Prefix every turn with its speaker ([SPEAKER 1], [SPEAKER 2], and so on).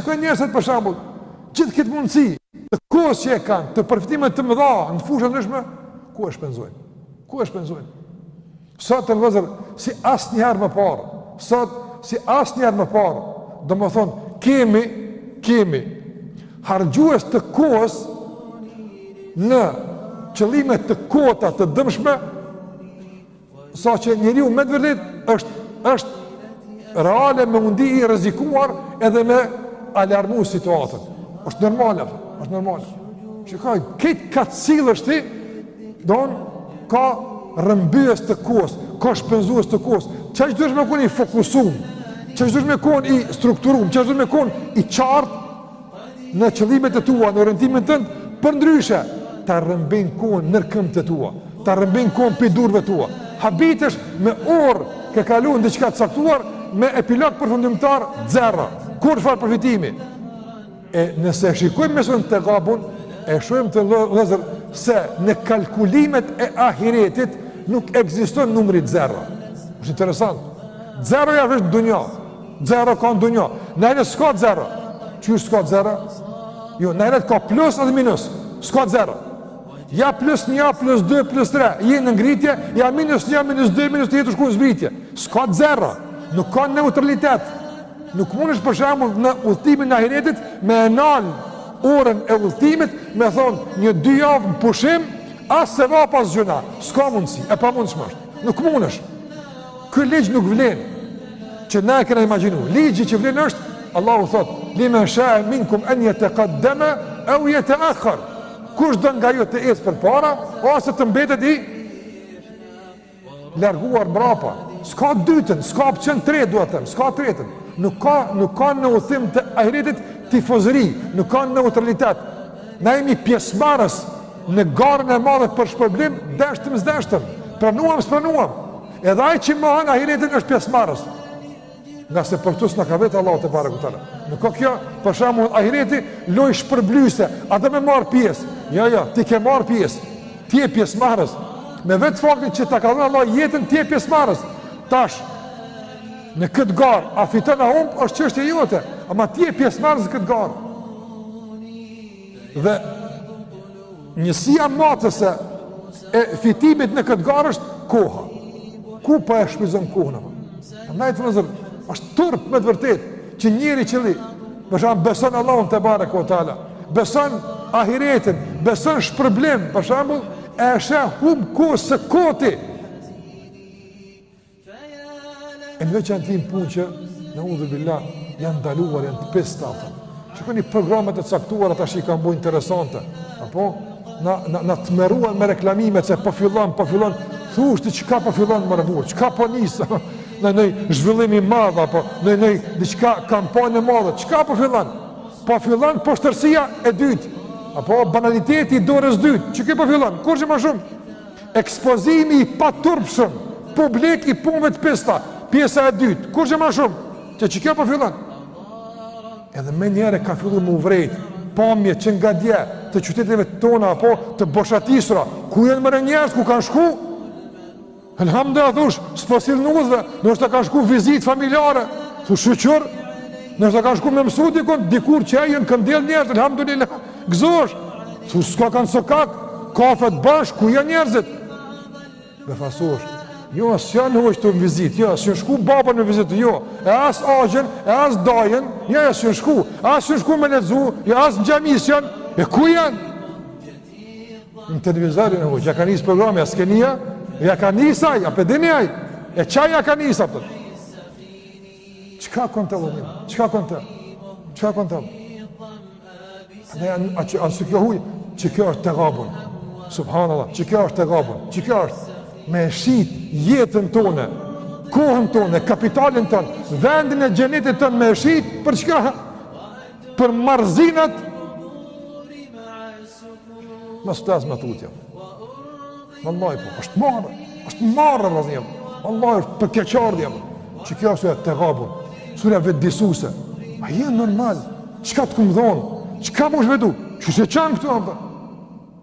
[SPEAKER 1] Shikoj njerëzit për shembull, gjithë këtë mundësi të kohës që e kanë, të përfitimet të mëdha në fusha të ndryshme, ku e shpenzojnë? Ku e shpenzojnë? Sot të vëzër, si asnjëherë më parë, domethënë kemi harxhues të kohës në qëllime të kota të dëmshme, sa që njeriu me të vërtetë është reale me mundi i rrezikuar edhe me alarmu situatën. Është normale. Shikoj, këtë kacillësh ti, ka rrëmbyes të kohës, ka shpenzues të kohës. Çfarë duhet me qenë i fokusuar, çfarë duhet me qenë i strukturuar, çfarë duhet me qenë i qartë në qëllimet e tua, në orientimin tënd, përndryshe ta rrëmbin kohën në këmbët e tua, ta rrëmbin kohën pe durrëve tua. Habitesh me orë ke kaluar diçka të caktuar, me epilog përfundimtar zero. Kur fal përfitimi. E nëse shikojmë mesun të gabun, e shohim të vëllezër se në kalkulimet e ahiretit nuk ekziston numri zero. Është interesant. Zero ja vesh në dunja. Zero ka në dunja. Nëjë s'ka zero. Qysh s'ka zero? Jo, nëjë ka plus edhe minus. S'ka zero. Ja plus 1, ja plus 2, plus 3. Je në ngritje, ja minus 1, minus 2, minus 3 të shku në zbritje. S'ka zero. Nuk ka neutralitet. Nuk mund është për shembull në udhëtimin në ahiretit me enal orën e udhëtimit, me thonë 1-2 javë në pushim, as se va pas gjuna. S'ka mundësi, e pa mundshme është. Nuk mund është. Ky ligj nuk vlen që na e kena imagjinu. Ligji që vlen është, Allahu thot, limen sha'a minkum an yataqaddama aw yata'akhkhar. Kush do nga ju të ecë përpara ose të mbetet i larguar mbrapa. S'ka dytën, s'ka opcion 3, duhet të them, s'ka tretën. Nuk ka në udhëtim të ahiretit tifozëri, nuk ka neutralitet. Na jemi pjesëmarrës në garën e madhe për shpërblim, deshtëm, pranuam s'pranuam. Edhe ai që mohon ahiretin është pjesëmarrës. Nga se për tus në ka vetë Allahu te barekutaala. Nuk ka kjo, për shembull ahireti loj shpërblyese, atë me marr pjesë. Jo, ti ke marr pjesë. Ti je pjesëmarrës. Me vetë faktin që ta ka dhënë Allah jetën, ti je pjesëmarrës. Tash në këtë garë, a fiton a humb, është çështje jote, ama ti je pjesëmarrës në këtë garë. Dhe njësia matëse e fitimit në këtë garë është koha. Ku pa e shpizon kohën? Andaj të nëzër, është turp me të vërtet, që njeri qëli, përshan beson Allahun te barekutaala, beson ahiretin, beson shpërblim, për shembull, e sheh humb kohë së koti. E në veç janë tim punë që, në udhë billah, janë ndaluar, janë të pista. Shikoni programet e caktuara tash i kanë bu interesante. Apo? Na të meruan me reklamimet se po fillon, thush ti çka po fillon më rëbur, çka po nis, në zhvillim i madh apo në diçka kampanje madhe, çka po fillon? Po fillon poshtërsia e dytë, apo banaliteti i dorës dytë, çka po fillon? Kurrë më shumë ekspozimi i paturpshëm publik i punëve të pista, pjesa e dytë, kurrë më shumë, çka po fillon? Edhe më njëherë ka filluar më uvrejt pamje që nga dje të qyteteve tona apo të boshatisura, ku janë më njerëz ku kanë shku? Elhamdulillah thush, s'posil në udhve, nështë të kanë shku vizit familjare, thush shqyqër, nështë të kanë shku me mësu dikur që e jenë këndel njerëz, elhamdulillah, gëzosh, thush s'ka kanë sokak, kafet bashk, ku janë njerëzit? Befasosh, jo, s'janë në hoqë të vizit, jo, s'jën shku babën me vizit, jo, e as agjen, e as dajen, jo, s'jën shku me ledzu, jo, as në gjami s'janë, e ku janë? Në televizorin në hoqë, ja ka njës programi, a s'kenia, ja ka nisaj, a pëdini aj, e qaj ja ka nisa pëtët. Qka kënë të vëllim? Qka kënë të? Dhe anë së kjo huj, që kjo është të gabun. Subhanallah, që kjo është të gabun. Që kjo është me shit jetën tone, kohën tone, kapitalin tonë, vendin e gjenetit tonë me shit, për qka? Për marzinat, më së tas më tutja. Wallahi po, është marrë vëllazëm. Wallahi është për keqardhje. Që kjo është të gabun. Sura vetë disuse. A je normal? Çka të kumdhon? Çka më vetu? Çu se çan këtu ata?